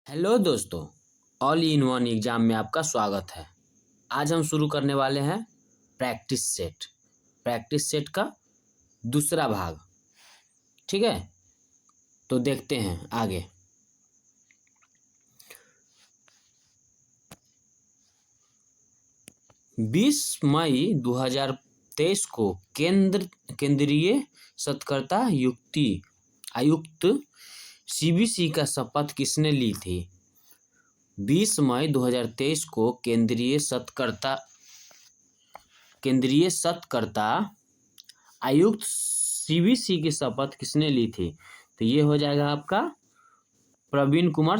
Hello दोस्तों, all in one exam में आपका स्वागत है। आज हम शुरू करने वाले हैं प्रैक्टिस सेट का दूसरा भाग। ठीक है, तो देखते हैं आगे। बीस मई 2023 को केंद्रीय सतर्कता आयुक्त सीबीसी का शपथ किसने ली थी? 20 मई 2023 को केंद्रीय सतर्कता आयुक्त सीबीसी की शपथ किसने ली थी? तो ये हो जाएगा आपका प्रवीण कुमार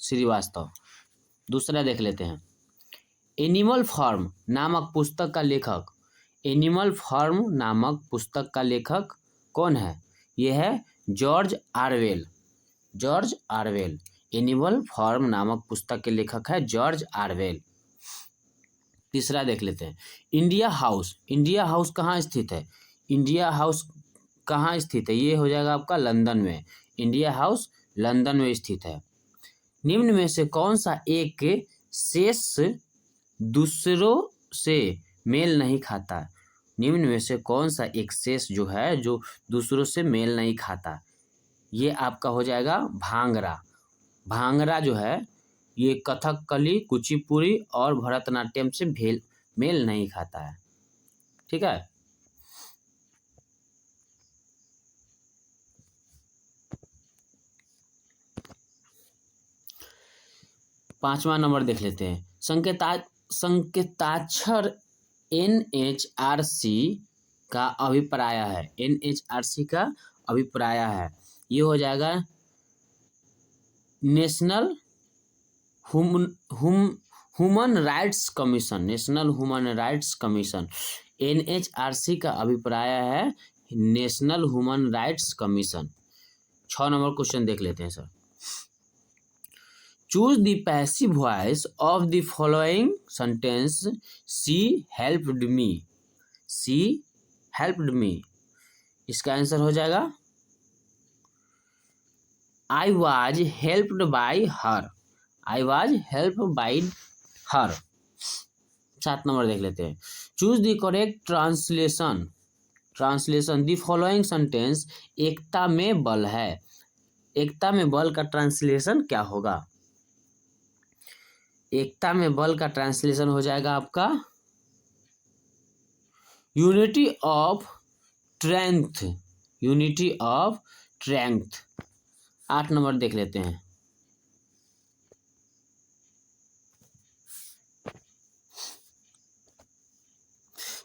श्रीवास्तव। दूसरा देख लेते हैं। एनिमल फार्म नामक पुस्तक का लेखक कौन है? यह है जॉर्ज आरवेल। एनिमल फार्म नामक पुस्तक के लेखक है जॉर्ज आरवेल। तीसरा देख लेते हैं। इंडिया हाउस कहाँ स्थित है? ये हो जाएगा आपका लंदन में। इंडिया हाउस लंदन में स्थित है। निम्न में से कौन सा एक शेष दूसरों से मेल नहीं खाता? निम्न में से कौन सा एक शेष जो है जो दूसरों से मेल नहीं खाता? ये आपका हो जाएगा भांगड़ा जो है ये कथकली, कुचिपुड़ी और भरतनाट्यम से मेल नहीं खाता है। ठीक है, पांचवा नंबर देख लेते हैं। संकेताक्षर एनएचआरसी का अभिप्राय है। ये हो जाएगा national human rights commission. NHRC का अभिप्राय है national human rights commission. 6 number question देख लेते हैं sir. Choose the passive voice of the following sentence she helped me. इसका आंसर हो जाएगा I was helped by her। 7 number देख लेते हैं। Choose the correct translation the following sentence एकता में बल है। एकता में बल का ट्रांसलेशन क्या होगा? एकता में बल का ट्रांसलेशन हो जाएगा आपका यूनिटी ऑफ स्ट्रेंथ। 8 नंबर देख लेते हैं।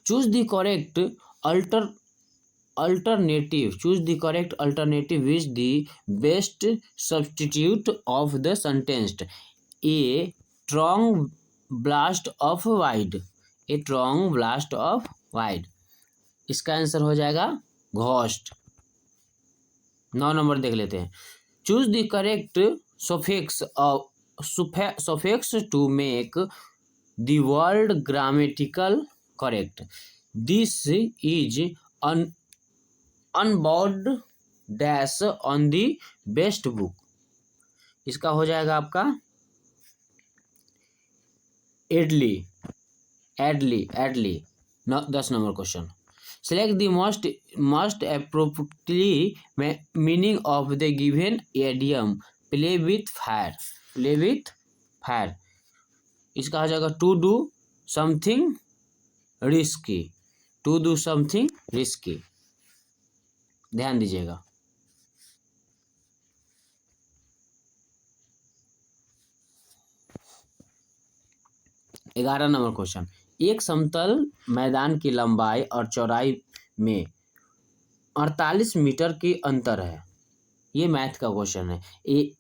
Choose the correct alternative which the best substitute of the sentence a strong blast of wide. इसका आंसर हो जाएगा घोस्ट। 9 नंबर देख लेते हैं। Choose the correct suffix to make the word grammatical correct. This is unbound dash on the best book। इसका हो जाएगा आपका एडली। 10 number question. Select the most appropriately meaning of the given idiom play with fire। इसका हो जाएगा to do something risky. ध्यान दीजिएगा। ग्यारह नंबर क्वेश्चन। एक समतल मैदान की लंबाई और चौड़ाई में 48 मीटर की अंतर है। ये मैथ का क्वेश्चन है।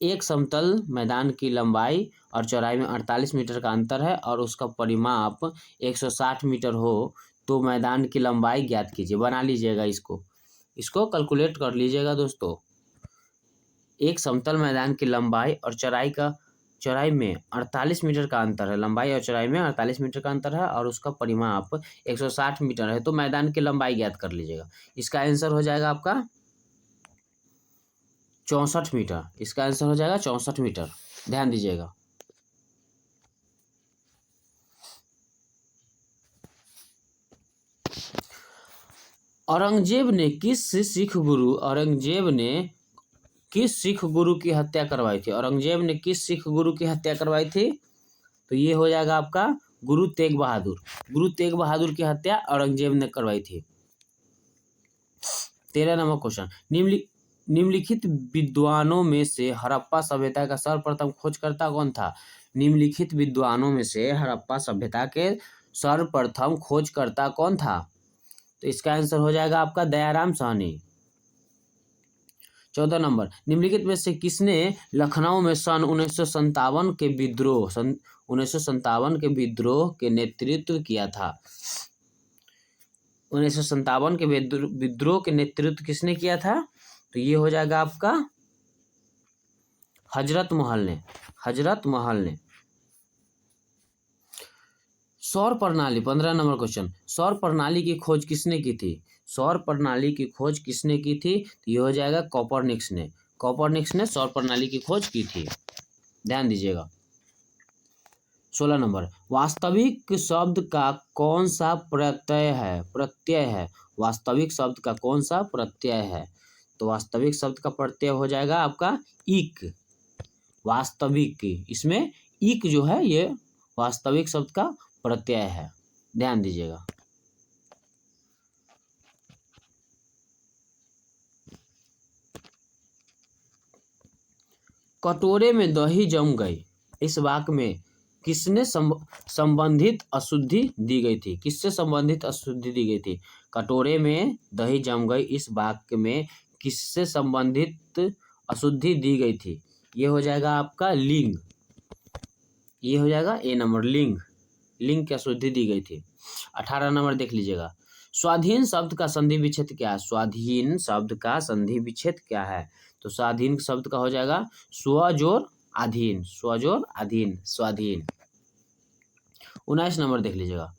एक समतल मैदान की लंबाई और चौड़ाई में 48 मीटर का अंतर है और उसका परिमाप 160 मीटर हो तो मैदान की लंबाई ज्ञात कीजिए। बना लीजिएगा, इसको कैलकुलेट कर लीजिएगा दोस्तों। एक समतल मैदान की लंबाई और चौड़ाई में 48 मीटर का अंतर है। लंबाई और चौड़ाई में 48 मीटर का अंतर है और उसका परिमाप 160 मीटर है तो मैदान की लंबाई ज्ञात कर लीजिएगा। इसका आंसर हो जाएगा आपका 64 मीटर। इसका आंसर हो जाएगा 64 मीटर। ध्यान दीजिएगा। औरंगजेब ने किस सिख गुरु की हत्या करवाई थी? औरंगजेब ने किस सिख गुरु की हत्या करवाई थी? तो ये हो जाएगा आपका गुरु तेग बहादुर। गुरु तेग बहादुर की हत्या औरंगजेब ने करवाई थी। 13 नंबर क्वेश्चन, निम्नलिखित विद्वानों में से हड़प्पा सभ्यता का सर्वप्रथम खोजकर्ता कौन था? निम्नलिखित विद्वानों में से हड़प्पा सभ्यता के सर्वप्रथम खोजकर्ता कौन था? तो इसका आंसर हो जाएगा आपका दयाराम साहनी। 14 नंबर, निम्नलिखित में से किसने लखनऊ में सन 1957 के विद्रोह के नेतृत्व किया था? 1957 के विद्रोह के नेतृत्व किसने किया था? तो ये हो जाएगा आपका हजरत महल ने। सौर प्रणाली, 15 नंबर क्वेश्चन, सौर प्रणाली की खोज किसने की थी? सौर प्रणाली की खोज किसने की थी? तो ये हो जाएगा कोपरनिकस ने सौर प्रणाली की खोज की थी। ध्यान दीजिएगा। 16 नंबर, वास्तविक शब्द का कौन सा प्रत्यय है? वास्तविक शब्द का कौन सा प्रत्यय है? तो वास्तविक शब्द का प्रत्यय हो जाएगा आपका इक। वास्तविक, इसमें इक जो है ये वास्तविक शब्द का प्रत्यय है। ध्यान दीजिएगा। कटोरे में दही जम गई, इस वाक्य में किसने संबंधित अशुद्धि दी गई थी? किससे संबंधित अशुद्धि दी गई थी? कटोरे में दही जम गई, इस वाक्य में किससे संबंधित अशुद्धि दी गई थी? ये हो जाएगा आपका लिंग। ये हो जाएगा ए नंबर, लिंग की अशुद्धि दी गई थी। 18 नंबर देख लीजिएगा। स्वाधीन शब्द का संधि विच्छेद क्या है? स्वाधीन शब्द का संधि विच्छेद क्या है? तो स्वाधीन शब्द का हो जाएगा स्वजोर अधीन। स्वाधीन। 19 नंबर देख लीजिएगा।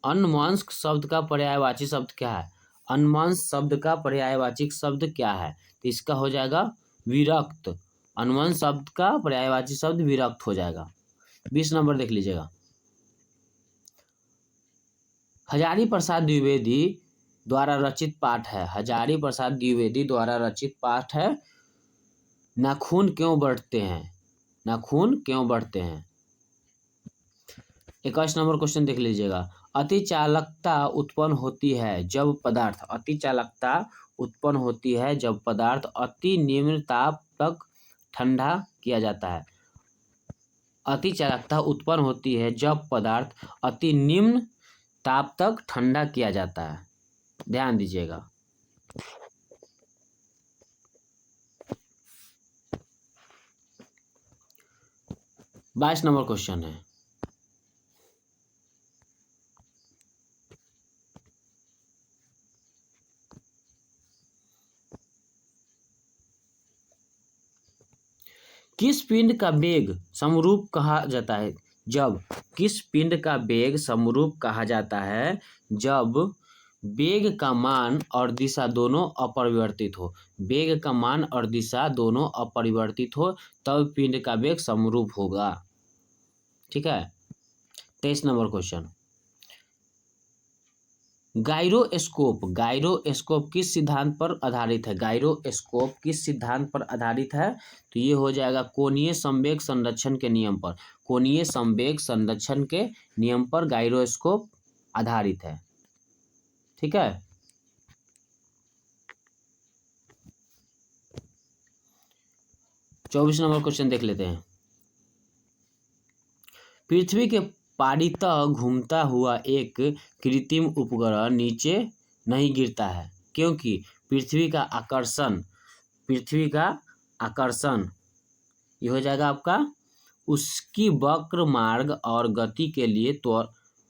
अनमनस्क शब्द का पर्यायवाची शब्द क्या है? अनमनस्क शब्द का पर्यायवाची शब्द क्या है? तो इसका हो जाएगा विरक्त। अनमनस्क शब्द का पर्यायवाची शब्द विरक्त हो जाएगा। 20 नंबर देख लीजिएगा। हजारी प्रसाद द्विवेदी द्वारा रचित पाठ है। हजारी प्रसाद द्विवेदी द्वारा रचित पाठ है, नाखून क्यों बढ़ते हैं? 21 नंबर क्वेश्चन देख लीजिएगा। अति चालकता उत्पन्न होती है जब पदार्थ अति निम्न ताप तक ठंडा किया जाता है। अति चालकता उत्पन्न होती है जब पदार्थ अति निम्न ताप तक ठंडा किया जाता है। ध्यान दीजिएगा। बाईस नंबर क्वेश्चन है, किस पिंड का वेग समरूप कहा जाता है? किस पिंड का वेग समरूप कहा जाता है? जब वेग का मान और दिशा दोनों अपरिवर्तित हो। वेग का मान और दिशा दोनों अपरिवर्तित हो तब पिंड का वेग समरूप होगा। ठीक है। 23 नंबर क्वेश्चन, गायरोस्कोप किस सिद्धांत पर आधारित है? गायरोस्कोप किस सिद्धांत पर आधारित है? तो ये हो जाएगा कोणीय संवेग संरक्षण के नियम पर। कोणीय संवेग संरक्षण के नियम पर गायरोस्कोप आधारित है। ठीक है। चौबीस नंबर क्वेश्चन देख लेते हैं। पृथ्वी के पारीतः घूमता हुआ एक कृत्रिम उपग्रह नीचे नहीं गिरता है क्योंकि पृथ्वी का आकर्षण ये हो जाएगा आपका उसकी वक्र मार्ग और गति के लिए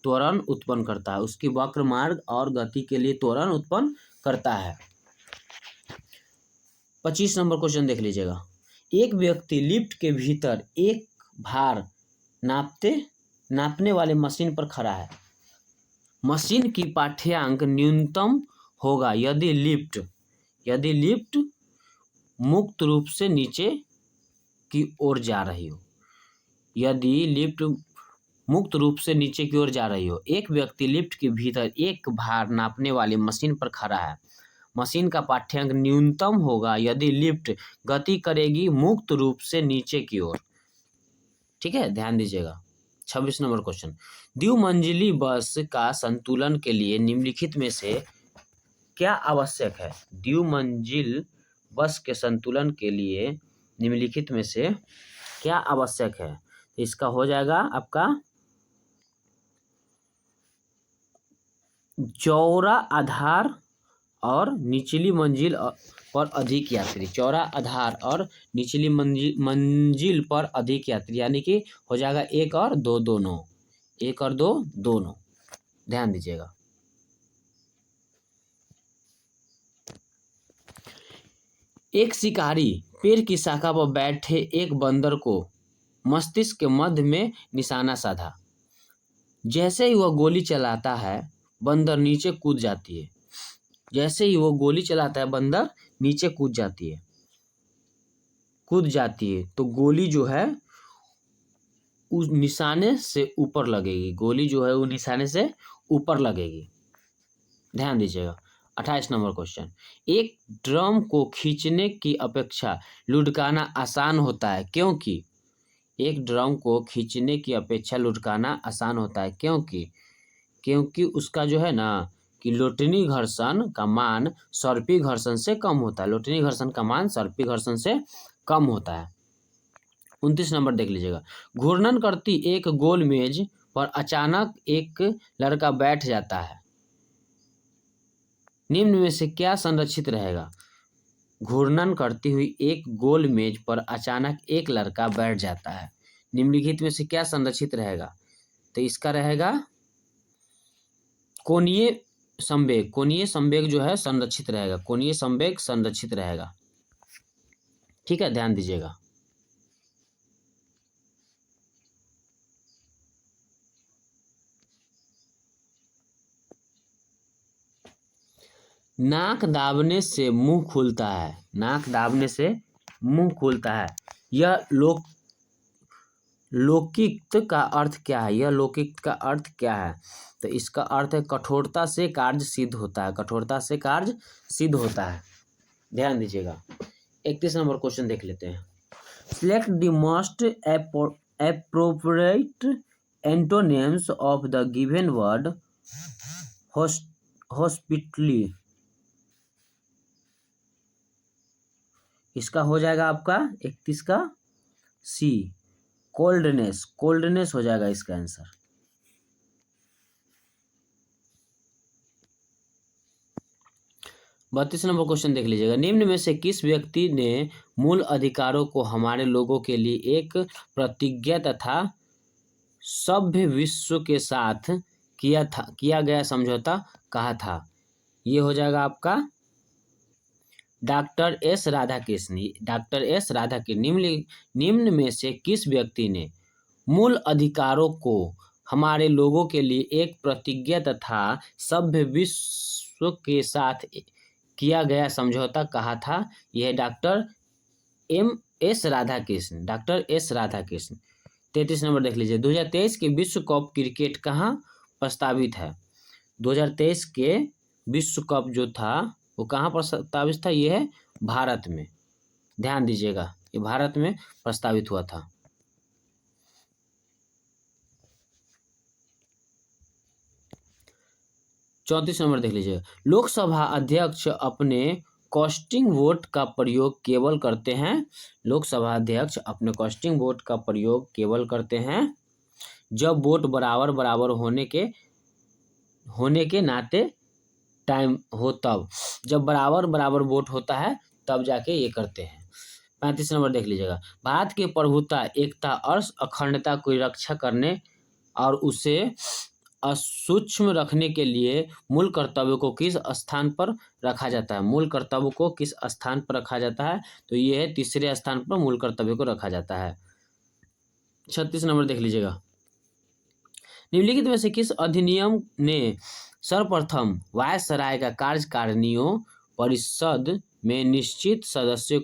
त्वरण उत्पन्न करता है। उसकी वक्र मार्ग और गति के लिए त्वरण उत्पन्न करता है। 25 नंबर क्वेश्चन देख लीजिएगा। एक व्यक्ति लिफ्ट के भीतर एक भार नापने वाले मशीन पर खड़ा है। मशीन की पाठ्यांक न्यूनतम होगा यदि लिफ्ट मुक्त रूप से नीचे की ओर जा रही हो। यदि लिफ्ट मुक्त रूप से नीचे की ओर जा रही हो। एक व्यक्ति लिफ्ट के भीतर एक भार नापने वाली मशीन पर खड़ा है। मशीन का पाठ्यांक न्यूनतम होगा यदि लिफ्ट गति करेगी मुक्त रूप से नीचे की ओर। ठीक है, ध्यान दीजिएगा। 26 नंबर क्वेश्चन, द्विमंजिली बस का संतुलन के लिए निम्नलिखित में से क्या आवश्यक है? द्विमंजिल बस के संतुलन के लिए निम्नलिखित में से क्या आवश्यक है? इसका हो जाएगा आपका चौड़ा आधार और निचली मंजिल पर अधिक यात्री। चौड़ा आधार और निचली मंजिल पर अधिक यात्री, यानी कि हो जाएगा 1 और 2 दोनों। 1 और 2 दोनों, ध्यान दीजिएगा। एक शिकारी पेड़ की शाखा पर बैठे एक बंदर को मस्तिष्क के मध्य में निशाना साधा। जैसे ही वह गोली चलाता है बंदर नीचे कूद जाती है। जैसे ही वो गोली चलाता है बंदर नीचे कूद जाती है तो गोली जो है उस निशाने से ऊपर लगेगी। गोली जो है वो निशाने से ऊपर लगेगी। ध्यान दीजिएगा। 28 नंबर क्वेश्चन, एक ड्रम को खींचने की अपेक्षा लुढ़काना आसान होता है क्योंकि। एक ड्रम को खींचने की अपेक्षा लुढ़काना आसान होता है क्योंकि उसका जो है ना कि लोटनी घर्षण का मान सर्पी घर्षण से कम होता है। लोटनी घर्षण का मान सर्पी घर्षण से कम होता है। 29 नंबर देख लीजिएगा। घूर्णन करती एक गोल मेज पर अचानक एक लड़का बैठ जाता है। निम्न में से क्या संरक्षित रहेगा? घूर्णन करती हुई एक गोल मेज पर अचानक एक लड़का बैठ जाता है। निम्नलिखित में से क्या संरक्षित रहेगा? तो इसका रहेगा कोणीय संवेग। कोणीय संवेग जो है संरक्षित रहेगा। कोणीय संवेग संरक्षित रहेगा। ठीक है, ध्यान दीजिएगा। नाक दाबने से मुंह खुलता है। नाक दाबने से मुंह खुलता है। यह लौकिक का अर्थ क्या है? यह लौकिक का अर्थ क्या है? तो इसका अर्थ है कठोरता से कार्य सिद्ध होता है। कठोरता से कार्य सिद्ध होता है। ध्यान दीजिएगा। 31 नंबर क्वेश्चन देख लेते हैं। Select the most appropriate antonyms of the given word hospitably. इसका हो जाएगा आपका 31 का सी, कोल्डनेस। कोल्डनेस हो जाएगा इसका आंसर। बत्तीस नंबर क्वेश्चन देख लीजिएगा। निम्न में से किस व्यक्ति ने मूल अधिकारों को हमारे लोगों के लिए एक प्रतिज्ञा तथा सभ्य विश्व के साथ किया गया समझौता कहा था? ये हो जाएगा आपका doctor S Radhakrishna. Doctor S Radhakrishna. निम्न में से किस व्यक्ति ने मूल अधिकारों को हमारे लोगों के लिए एक प्रतिज्ञा तथा सभ्य विश्व के साथ किया गया समझौता कहा था? यह doctor S Radhakrishna. Doctor S Radhakrishna. 33 number देख लीजिए। 2023 के विश्व कप क्रिकेट कहाँ प्रस्तावित है? 2023 के विश्व कप जो था वो कहाँ प्रस्तावित था? ये है भारत में। ध्यान दीजिएगा, ये भारत में प्रस्तावित हुआ था। चौंतीस नंबर देख लीजिए। लोकसभा अध्यक्ष अपने कास्टिंग वोट का प्रयोग केवल करते हैं। लोकसभा अध्यक्ष अपने कास्टिंग वोट का प्रयोग केवल करते हैं जब वोट बराबर बराबर होने के नाते टाइम हो तब। जब बराबर बराबर वोट होता है तब जाके ये करते हैं। 35 नंबर देख लीजिएगा। भारत की प्रभुता, एकता और अखंडता की रक्षा करने और उसे असूक्ष्म रखने के लिए मूल कर्तव्य को किस स्थान पर रखा जाता है? मूल कर्तव्य को किस स्थान पर रखा जाता है? तो ये है तीसरे स्थान पर मूल कर्तव्य को रखा जाता है। 36 नंबर देख लीजिएगा। निम्नलिखित में से किस अधिनियम ने सर्वप्रथम वायसराय का कार्यकारिणियों परिषद में निश्चित सदस्यों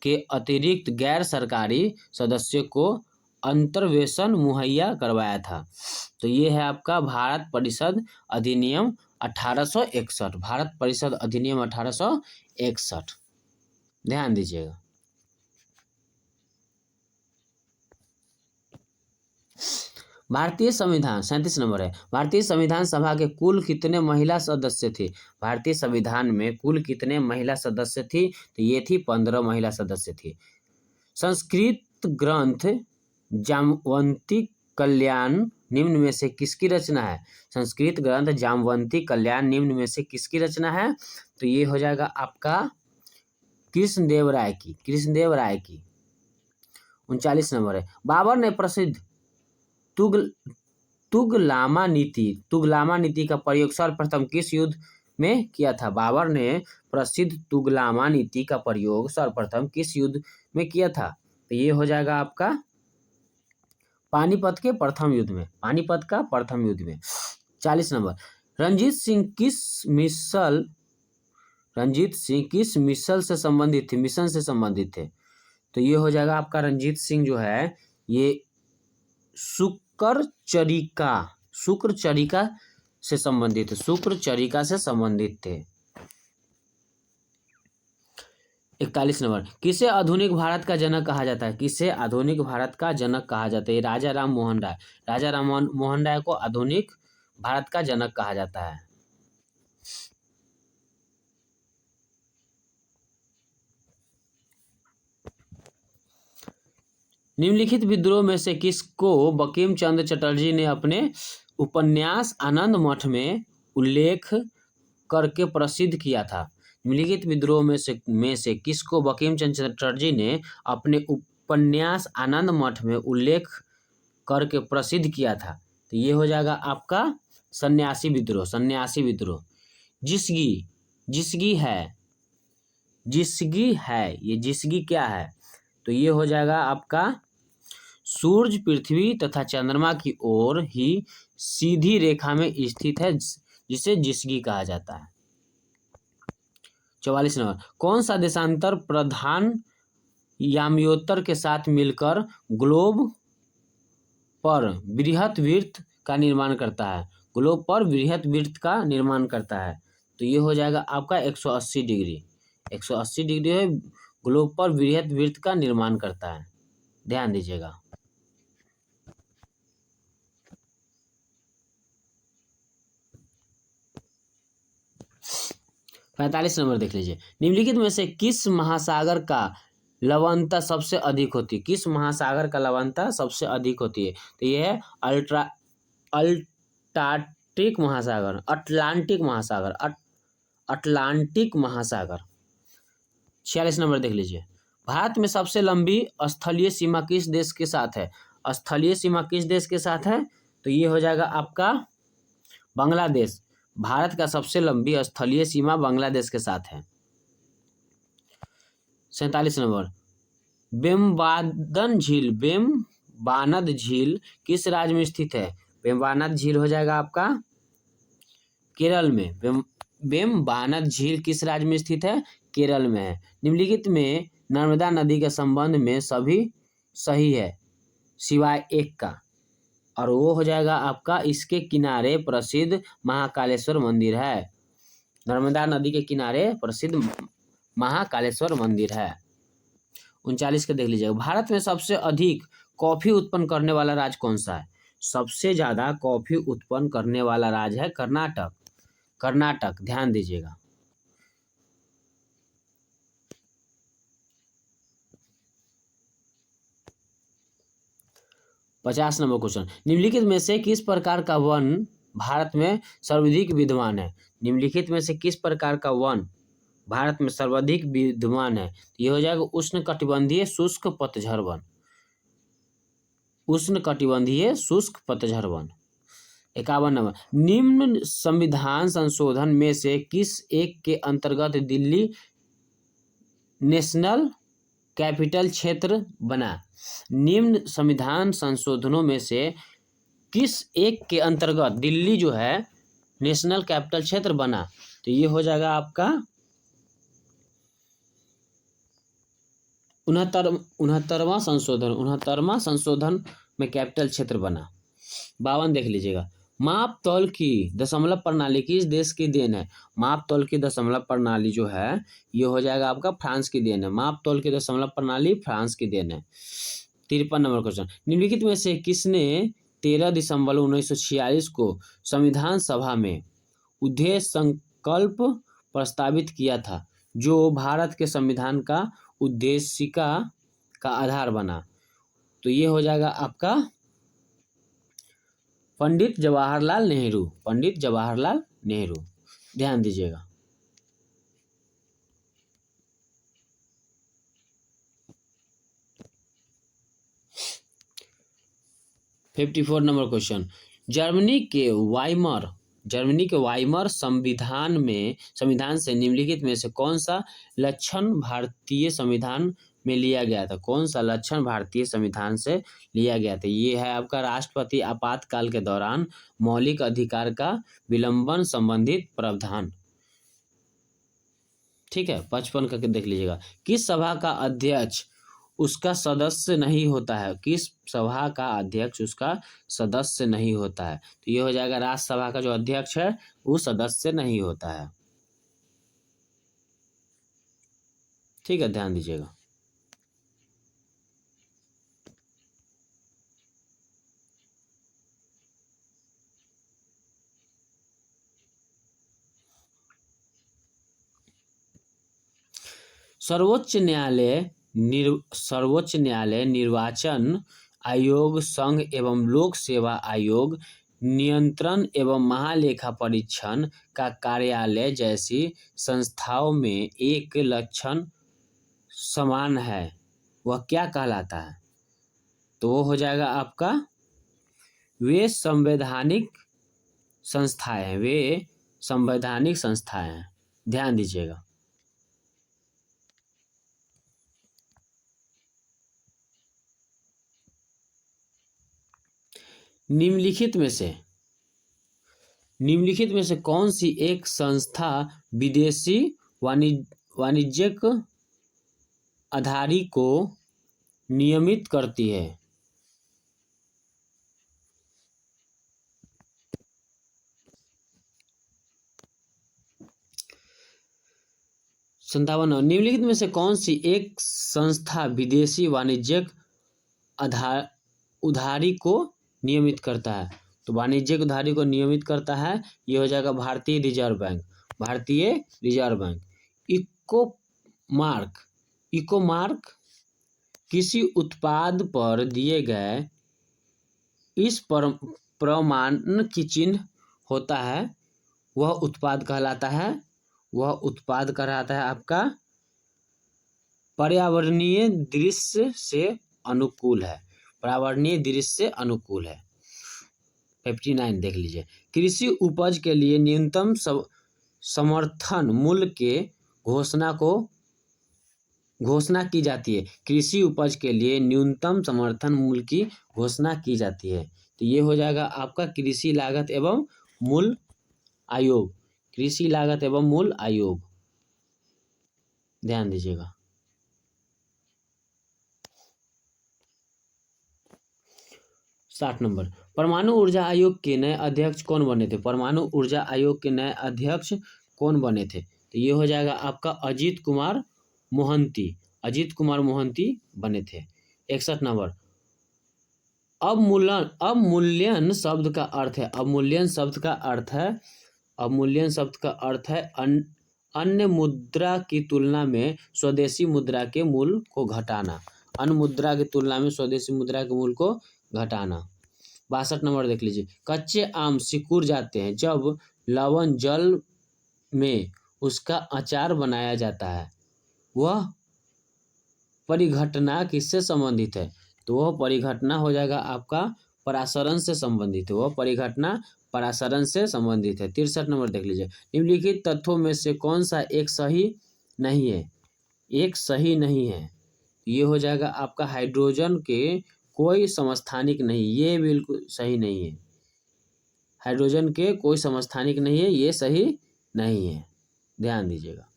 के अतिरिक्त गैर सरकारी सदस्यों को अंतर्वेशन मुहैया करवाया था। तो ये है आपका भारत परिषद अधिनियम 1861। भारत परिषद अधिनियम 1861, ध्यान दीजिएगा। भारतीय संविधान 37 नंबर है। भारतीय संविधान सभा के कुल कितने महिला सदस्य थे? भारतीय संविधान में कुल कितने महिला सदस्य थी? तो ये थी 15 महिला सदस्य थी। संस्कृत ग्रंथ जामवंती कल्याण निम्न में से किसकी रचना है? संस्कृत ग्रंथ जामवंती कल्याण निम्न में से किसकी रचना है? तो ये हो जाएगा आपका कृष्णदेव राय की। कृष्णदेव राय की। 39 नंबर है। बाबर ने प्रसिद्ध तुगलामा नीति का प्रयोग सर्वप्रथम किस युद्ध में किया था? बाबर ने प्रसिद्ध तुगलामा नीति का प्रयोग सर्वप्रथम किस युद्ध में किया था? तो ये हो जाएगा आपका पानीपत के प्रथम युद्ध में। पानीपत का प्रथम युद्ध में। 40 नंबर। रंजीत सिंह किस मिसल से संबंधित थे? मिशन से संबंधित थे। तो ये हो जाएगा आपका रंजीत सिंह जो है ये शुक्रचरिका से संबंधित थे। 41 नंबर। किसे आधुनिक भारत का जनक कहा जाता है? किसे आधुनिक भारत का जनक कहा जाता है? राजा राम मोहन राय। राजा राम मोहन राय को आधुनिक भारत का जनक कहा जाता है। निम्नलिखित विद्रोह में से किसको बंकिम चंद्र चटर्जी ने अपने उपन्यास आनंद मठ में उल्लेख करके प्रसिद्ध किया था? निम्नलिखित विद्रोह में से किसको बंकिम चंद्र चटर्जी ने अपने उपन्यास आनंद मठ में उल्लेख करके प्रसिद्ध किया था? तो ये हो जाएगा आपका सन्यासी विद्रोह। जिसगी है। ये जिसगी क्या है? तो ये हो जाएगा आपका सूर्य पृथ्वी तथा चंद्रमा की ओर ही सीधी रेखा में स्थित है, जिसे जिसगी कहा जाता है। 44 नंबर। कौन सा देशांतर प्रधान याम्योत्तर के साथ मिलकर ग्लोब पर बृहत वृत्त का निर्माण करता है? ग्लोब पर बृहत वृत्त का निर्माण करता है। तो ये हो जाएगा आपका 180 डिग्री। 180 डिग्री है, ग्लोब पर बृहत वृत्त का निर्माण करता है। ध्यान दीजिएगा। पैंतालीस नंबर देख लीजिए। निम्नलिखित में से किस महासागर का लवणता सबसे अधिक होती है? किस महासागर का लवणता सबसे अधिक होती है? तो यह है अटलांटिक महासागर। 46 नंबर देख लीजिए। भारत में सबसे लंबी स्थलीय सीमा किस देश के साथ है? स्थलीय सीमा किस देश के साथ है? तो ये हो जाएगा आपका बांग्लादेश। भारत का सबसे लंबी स्थलीय सीमा बांग्लादेश के साथ है। 47 नंबर। बेम्बानद झील किस राज्य में स्थित है? बेम्बानद झील हो जाएगा आपका केरल में। बेम्बानद झील किस राज्य में स्थित है? केरल में है। निम्नलिखित में नर्मदा नदी के संबंध में सभी सही है सिवाय एक का, और वो हो जाएगा आपका इसके किनारे प्रसिद्ध महाकालेश्वर मंदिर है। नर्मदा नदी के किनारे प्रसिद्ध महाकालेश्वर मंदिर है। 39 के देख लीजिएगा। भारत में सबसे अधिक कॉफी उत्पन्न करने वाला राज्य कौन सा है? सबसे ज्यादा कॉफी उत्पन्न करने वाला राज्य है कर्नाटक। ध्यान दीजिएगा। पचास नंबर क्वेश्चन। निम्नलिखित में से किस प्रकार का वन भारत में सर्वाधिक विद्यमान है? निम्नलिखित में से किस प्रकार का वन भारत में सर्वाधिक विद्यमान है? ये हो जाएगा उष्णकटिबंधीय शुष्क पतझड़ वन। 51 नंबर। निम्न संविधान संशोधन में से किस एक के अंतर्गत दिल्ली नेशनल कैपिटल क्षेत्र बना? निम्न संविधान संशोधनों में से किस एक के अंतर्गत दिल्ली जो है नेशनल कैपिटल क्षेत्र बना, तो ये हो जाएगा आपका 69वां संशोधन में कैपिटल क्षेत्र बना। 52 देख लीजिएगा। माप तौल की दशमलव प्रणाली किस देश की देन है? माप तौल की दशमलव प्रणाली जो है ये हो जाएगा आपका फ्रांस की देन है। माप तौल की दशमलव प्रणाली फ्रांस की देन है। 53 नंबर क्वेश्चन, निम्नलिखित में से किसने 13 दिसंबर 1946 को संविधान सभा में उद्देश्य संकल्प प्रस्तावित किया था जो भारत के संविधान का उद्देशिका का आधार बना? तो ये हो जाएगा आपका पंडित जवाहरलाल नेहरू। पंडित जवाहरलाल नेहरू, ध्यान दीजिएगा। फिफ्टी 54 नंबर क्वेश्चन, जर्मनी के वाइमर संविधान से निम्नलिखित में से कौन सा लक्षण भारतीय संविधान में लिया गया था? कौन सा लक्षण भारतीय संविधान से लिया गया था? ये है आपका राष्ट्रपति आपातकाल के दौरान मौलिक अधिकार का विलंबन संबंधित प्रावधान। ठीक है, 55 करके देख लीजिएगा। किस सभा का अध्यक्ष उसका सदस्य नहीं होता है? किस सभा का अध्यक्ष उसका सदस्य नहीं होता है? तो ये हो जाएगा राज्यसभा का जो अध्यक्ष है वो सदस्य नहीं होता है। ठीक है, ध्यान दीजिएगा। सर्वोच्च न्यायालय निर्वाचन आयोग, संघ एवं लोक सेवा आयोग, नियंत्रण एवं महालेखा परीक्षण का कार्यालय जैसी संस्थाओं में एक लक्षण समान है, वह क्या कहलाता है? तो वो हो जाएगा आपका वे संवैधानिक संस्थाएं हैं। ध्यान दीजिएगा। निम्नलिखित में से कौन सी एक संस्था विदेशी वाणिज्यिक आधारी को नियमित करती है? 57 निम्नलिखित में से कौन सी एक संस्था विदेशी वाणिज्यिक उधारी को नियमित करता है? तो वाणिज्यिक उधारी को नियमित करता है, ये हो जाएगा भारतीय रिजर्व बैंक। भारतीय रिजर्व बैंक। इकोमार्क किसी उत्पाद पर दिए गए इस प्रमाण की चिन्ह होता है, वह उत्पाद कहलाता है आपका पर्यावरणीय दृश्य से अनुकूल है। 59 देख लीजिए। कृषि उपज के लिए न्यूनतम समर्थन मूल्य के घोषणा की जाती है। कृषि उपज के लिए न्यूनतम समर्थन मूल्य की घोषणा की जाती है। तो ये हो जाएगा आपका कृषि लागत एवं मूल्य आयोग। कृषि लागत एवं मूल्य आयोग, ध्यान दीजिएगा। साठ नंबर, परमाणु ऊर्जा आयोग के नए अध्यक्ष कौन बने थे? परमाणु ऊर्जा आयोग के नए अध्यक्ष कौन बने थे? तो ये हो जाएगा आपका अजीत कुमार मोहंती बने थे। 61 नंबर, अवमूल्यन शब्द का अर्थ है अन्य मुद्रा की तुलना में स्वदेशी मुद्रा के मूल्य को घटाना। अन्य मुद्रा की तुलना में स्वदेशी मुद्रा के मूल्य को घटाना। 62 नंबर देख लीजिए। कच्चे आम सिकुड़ जाते हैं जब लवण जल में उसका अचार बनाया जाता है, वह परिघटना किससे संबंधित है? तो वह परिघटना हो जाएगा आपका परासरण से संबंधित है। वह परिघटना परासरण से संबंधित है। 63 नंबर देख लीजिए। निम्नलिखित तत्वों में से कौन सा एक सही नहीं है? ये हो जाएगा आपका हाइड्रोजन के कोई समस्थानिक नहीं, ये बिल्कुल सही नहीं है। हाइड्रोजन के कोई समस्थानिक नहीं है, ये सही नहीं है, ध्यान दीजिएगा।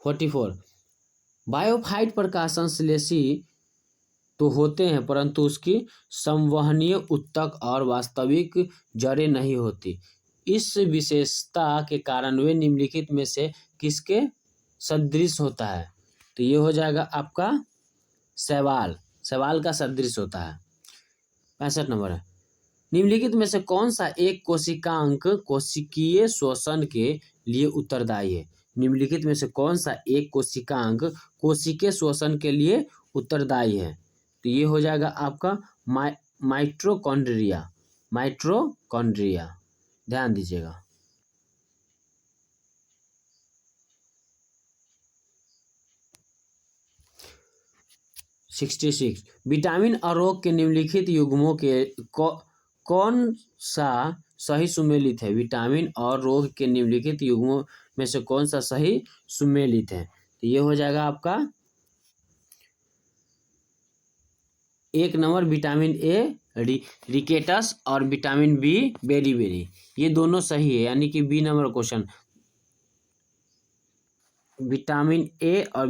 फोर्टी फोर, बायोफाइट प्रकाश संश्लेषी तो होते हैं परंतु उसकी संवहनीय उत्तक और वास्तविक जड़ें नहीं होती। इस विशेषता के कारण वे निम्नलिखित में से किसके सदृश होता है? तो ये हो जाएगा आपका शैवाल, शैवाल का सदृश होता है। 65 नंबर है, निम्नलिखित में से कौन सा एक कोशिकांक कोशिकीय श्वसन के लिए उत्तरदायी है? निम्नलिखित में से कौन सा एक कोशिकांक कोशिकीय श्वसन के लिए उत्तरदायी है? तो ये हो जाएगा आपका माइटोकॉन्ड्रिया, माइटोकॉन्ड्रिया, ध्यान दीजिएगा। सिक्सटी सिक्स, विटामिन और रोग के निम्नलिखित युग्मों के कौन सा सही सुमेलित है? विटामिन और रोग के निम्नलिखित युग्मों में से कौन सा सही सुमेलित है? तो ये हो जाएगा आपका 1 नंबर विटामिन ए रिकेटस और विटामिन बी बेरीबेरी, ये दोनों सही है, यानी कि B number question vitamin A और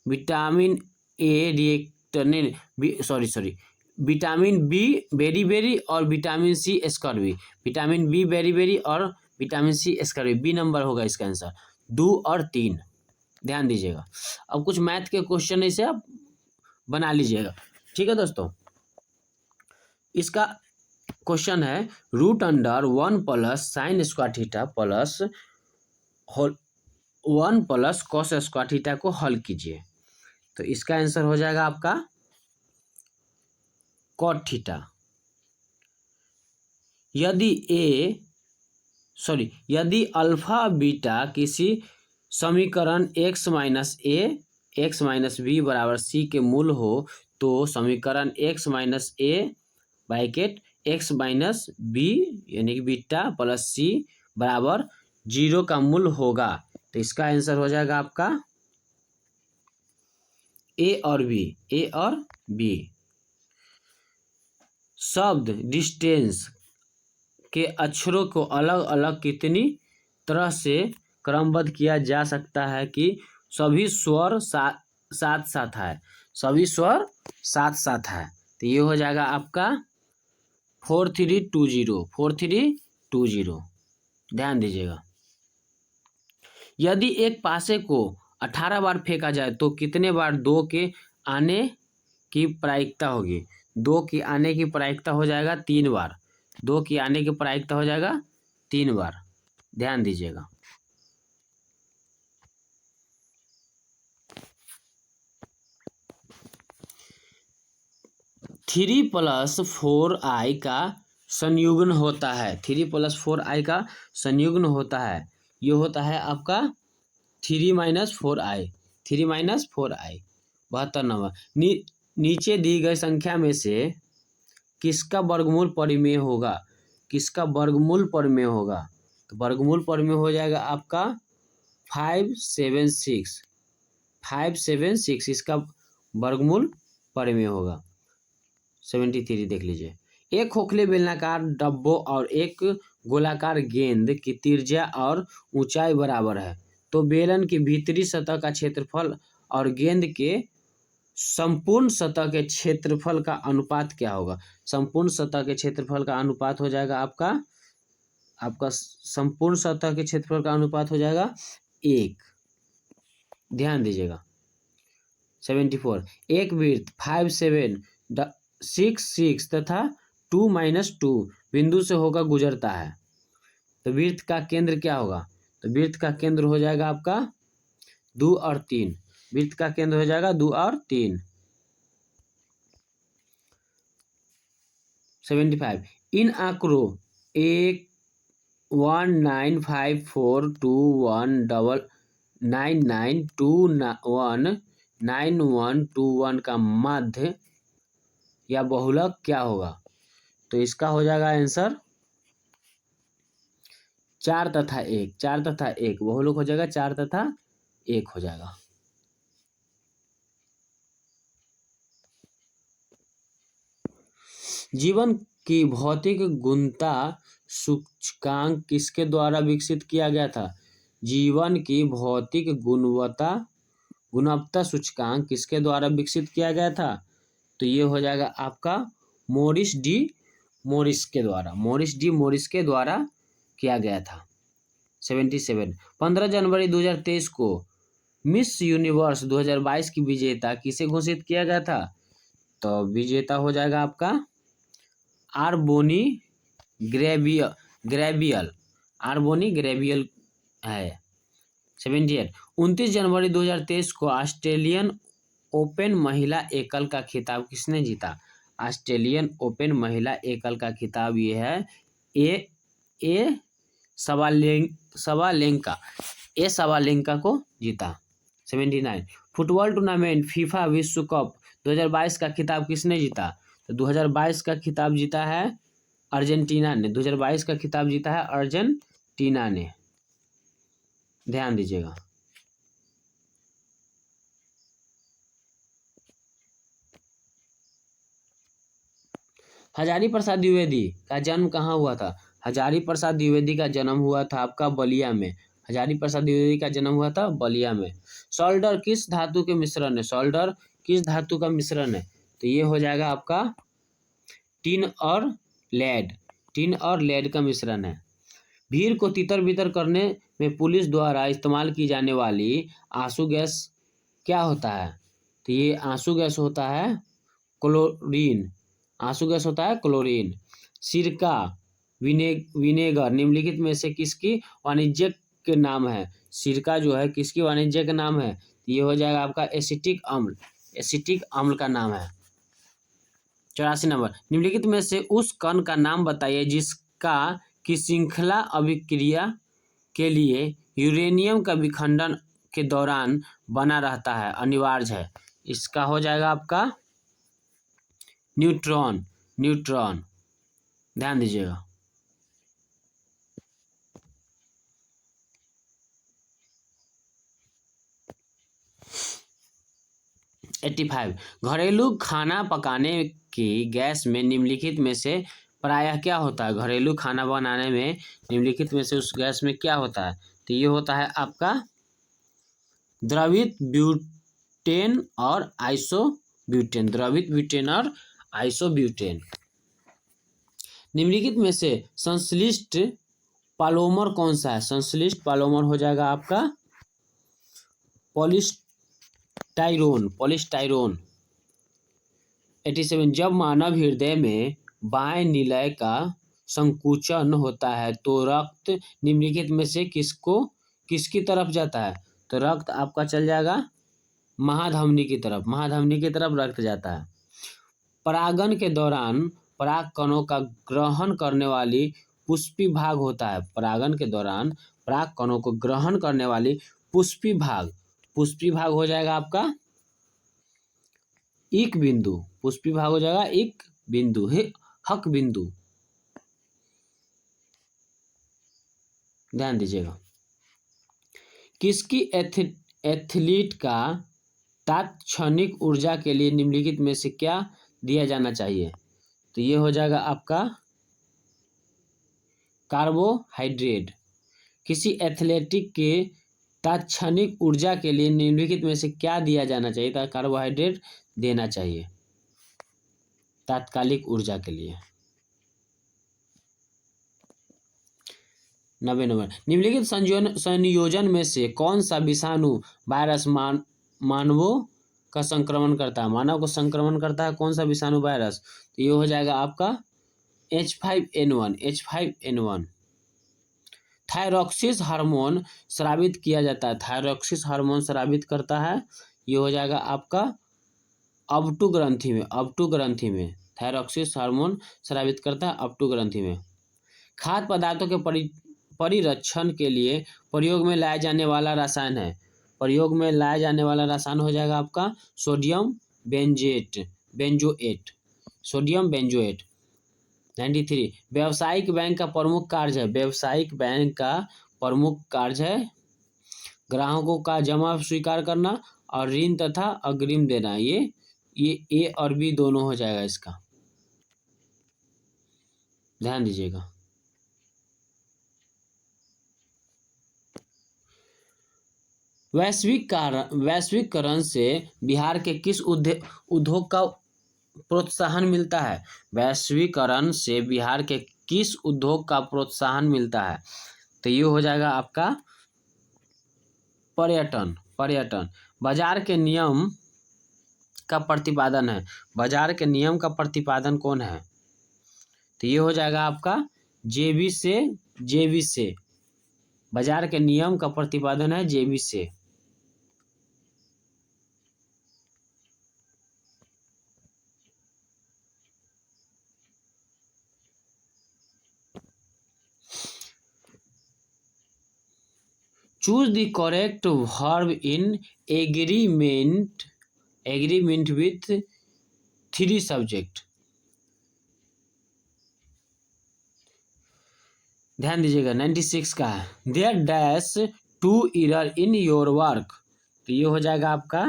विटामिन ए रिएक्टर सॉरी विटामिन बी बेरीबेरी और vitamin C scurvy, vitamin B beriberi और vitamin C scurvy, B number होगा इसका आंसर, 2 और 3, ध्यान दीजिएगा। अब कुछ मैथ के क्वेश्चन इसे आप बना लीजिएगा, ठीक है दोस्तों। इसका क्वेश्चन है root under 1 plus sine square theta plus 1 plus cos square theta को हल कीजिए। तो इसका आंसर हो जाएगा आपका कॉट थीटा। यदि अल्फा बीटा किसी समीकरण x minus A x minus B बराबर सी के मूल हो तो समीकरण x minus A bracket x minus B यानी कि बीटा प्लस सी बराबर 0 का मूल होगा। तो इसका आंसर हो जाएगा आपका ए और बी। शब्द डिस्टेंस के अक्षरों को अलग अलग कितनी तरह से क्रमबद्ध किया जा सकता है कि सभी स्वर साथ साथ है, सभी स्वर साथ साथ है? तो ये हो जाएगा आपका 4320, ध्यान दीजिएगा। यदि एक पासे को 18 बार फेंका जाए तो कितने बार 2 के आने की प्रायिकता होगी? 2 की आने की प्रायिकता हो जाएगा 3 बार, 2 की आने की प्रायिकता हो जाएगा 3 बार, ध्यान दीजिएगा। थ्री प्लस फोर आई का संयुग्न होता है, 3 + 4i का संयुग्न होता है, ये होता है आपका 3 - 4i, 3 - 4i। 72 नंबर, नीचे दी गई संख्या में से किसका वर्गमूल परिमेय होगा? किसका वर्गमूल परिमेय होगा? तो वर्गमूल परिमेय हो जाएगा आपका 576, इसका वर्गमूल परिमेय होगा। 73 देख लीजिए, एक खोखले बेलनाकार डब्बों और एक गोलाकार गेंद की त्रिज्या और ऊंचाई बराबर है तो बेलन की भीतरी सतह का क्षेत्रफल और गेंद के संपूर्ण सतह के क्षेत्रफल का अनुपात क्या होगा? संपूर्ण सतह के क्षेत्रफल का अनुपात हो जाएगा आपका संपूर्ण सतह के क्षेत्रफल का अनुपात हो जाएगा 1, ध्यान दीजिएगा। 74, एक वृत्त 5 7 6 6 तथा 2 - 2 बिंदु से होकर गुजरता है तो वृत्त का केंद्र क्या होगा? तो वृत्त का केंद्र हो जाएगा आपका 2 और 3, वृत्त का केंद्र हो जाएगा 2 और 3। 75, इन आंकड़ों 19542199219121 का माध्य या बहुलक क्या होगा? तो इसका हो जाएगा आंसर 4 तथा 1, 4 तथा 1 बहुलक हो जाएगा, 4 तथा 1 हो जाएगा। जीवन की भौतिक गुणवत्ता सूचकांक किसके द्वारा विकसित किया गया था? जीवन की भौतिक गुणवत्ता सूचकांक किसके द्वारा विकसित किया गया था? तो ये हो जाएगा आपका मॉरिस डी मॉरिस के द्वारा किया गया था। 77 15 जनवरी 2023 को मिस यूनिवर्स 2022 की विजेता किसे घोषित किया गया था? तो विजेता हो जाएगा आपका आर्बोनी ग्रेवियल है। 78 29 जनवरी 2023 को ऑस्ट्रेलियन ओपन महिला एकल का खिताब किसने जीता? ऑस्ट्रेलियन ओपन महिला एकल का खिताब ये है ए सवालेंका को जीता। 79 फुटबॉल टूर्नामेंट फीफा विश्व कप 2022 का खिताब किसने जीता? तो 2022 का खिताब जीता है अर्जेंटीना ने। 2022 का खिताब जीता है अर्जेंटीना ने, ध्यान दीजिएगा। हजारी प्रसाद द्विवेदी का जन्म कहाँ हुआ था? हजारी प्रसाद द्विवेदी का जन्म हुआ था आपका बलिया में। हजारी प्रसाद द्विवेदी का जन्म हुआ था बलिया में। सोल्डर किस धातु के मिश्रण है? सोल्डर किस धातु का मिश्रण है? तो ये हो जाएगा आपका टिन और लेड का मिश्रण है। भीड़ को तितर बितर करने में पुलिस द्वारा इस्तेमाल की जाने वाली आंसू गैस क्या होता है? तो ये आंसू गैस होता है क्लोरीन। सिरका विनेगर निम्नलिखित में से किसकी वाणिज्यिक के नाम है? सिरका जो है किसकी वाणिज्यिक नाम है? तो ये हो जाएगा आपका एसिटिक अम्ल का नाम है। 84 नंबर निम्नलिखित में से उस कण का नाम बताइए जिसका की श्रृंखला अभिक्रिया के लिए यूरेनियम का विखंडन के दौरान बना रहता है, अनिवार्य है। इसका हो जाएगा आपका न्यूट्रॉन। ध्यान दीजिएगा। घरेलू खाना पकाने की गैस में निम्नलिखित में से प्रायः क्या होता है? घरेलू खाना बनाने में निम्नलिखित में से उस गैस में क्या होता है? तो ये होता है आपका द्रवित ब्यूटेन और आइसोब्यूटेन। निम्नलिखित में से संश्लिष्ट पॉलीमर कौन सा है? संश्लिष्ट पॉलीमर हो जाएगा आपका पॉलीस्टाइरोन। 87 जब मानव हृदय में बाएं निलय का संकुचन होता है तो रक्त निम्नलिखित में से किसकी तरफ जाता है? तो रक्त आपका चल जाएगा महाधमनी की तरफ रक्त जाता है। परागन के दौरान पराग कणों का ग्रहण करने वाली पुष्पी भाग होता है। परागन के दौरान पराग कणों को ग्रहण करने वाली पुष्पी भाग हो जाएगा आपका एक बिंदु। पुष्पी भाग हो जाएगा एक बिंदु हक बिंदु। ध्यान दीजिएगा। किसकी एथलीट का तात्क्षणिक ऊर्जा के लिए निम्नलिखित में से क्या दिया जाना चाहिए? तो ये हो जाएगा आपका कार्बोहाइड्रेट। किसी एथलेटिक के तात्क्षणिक ऊर्जा के लिए निम्नलिखित में से क्या दिया जाना चाहिए? तो कार्बोहाइड्रेट देना चाहिए तात्कालिक ऊर्जा के लिए। 90 नंबर निम्नलिखित संयोजन में से कौन सा विषाणु वायरस मानवों का संक्रमण करता है? मानव को संक्रमण करता है कौन सा विषाणु वायरस? तो ये हो जाएगा आपका H5N1। थायरॉक्सिस हार्मोन स्रावित किया जाता है। थायरॉक्सिस हार्मोन स्रावित करता है, ये हो जाएगा आपका अबटू ग्रंथि में थायरॉक्सिस हार्मोन स्रावित करता है अबटू ग्रंथि में। खाद्य पदार्थों के परिरक्षण के लिए प्रयोग में लाया जाने वाला रसायन है। प्रयोग में लाया जाने वाला रसायन हो जाएगा आपका सोडियम बेंजोएट। 93 व्यावसायिक बैंक का प्रमुख कार्य है, व्यावसायिक बैंक का प्रमुख कार्य है ग्राहकों का जमा स्वीकार करना और ऋण तथा अग्रिम देना। ये ए और बी दोनों हो जाएगा इसका, ध्यान दीजिएगा। वैश्वीकरण से बिहार के किस उद्योग का प्रोत्साहन मिलता है? वैश्वीकरण से बिहार के किस उद्योग का प्रोत्साहन मिलता है? तो ये हो जाएगा आपका पर्यटन। बाजार के नियम का प्रतिपादन है, बाजार के नियम का प्रतिपादन कौन है? तो ये हो जाएगा आपका जेबी से। बाजार के नियम का प्रतिपादन है जेबी से। Choose the correct verb in agreement with 3 subject। ध्यान दीजिएगा 96 का है there dash to error in your work. तो ये हो जाएगा आपका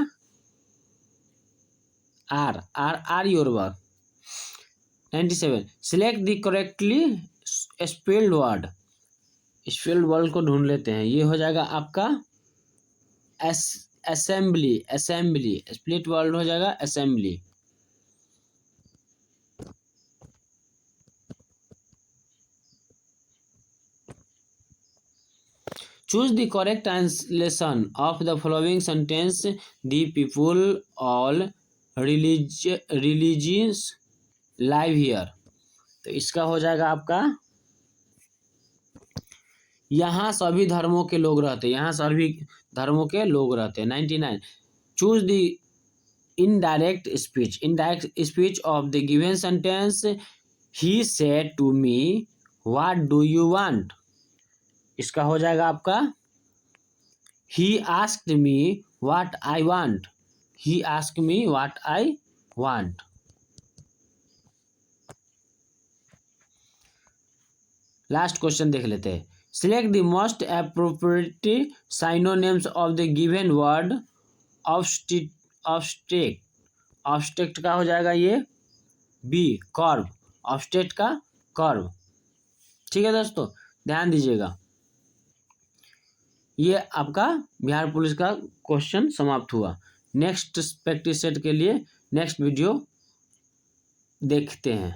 are your work. 97 select the correctly spelled word. Spelled word को ढूंढ लेते हैं, ये हो जाएगा आपका असेंबली। स्प्लिट वर्ड हो जाएगा assembly. Choose the correct translation of the following sentence। The people all religions live here। तो इसका हो जाएगा आपका यहाँ सभी धर्मों के लोग रहते हैं, यहाँ सभी धर्मों के लोग रहते हैं। 99 choose the indirect speech of the given sentence. He said to me what do you want. इसका हो जाएगा आपका he asked me what I want. He asked me what I want. Last question देख लेते हैं। Select the most appropriate synonyms of the given word obstacle का हो जाएगा ये बी कर्व। ऑब्स्टेक्ट का कर्व। ठीक है दोस्तों, ध्यान दीजिएगा। ये आपका बिहार पुलिस का क्वेश्चन समाप्त हुआ। नेक्स्ट प्रैक्टिस सेट के लिए नेक्स्ट वीडियो देखते हैं।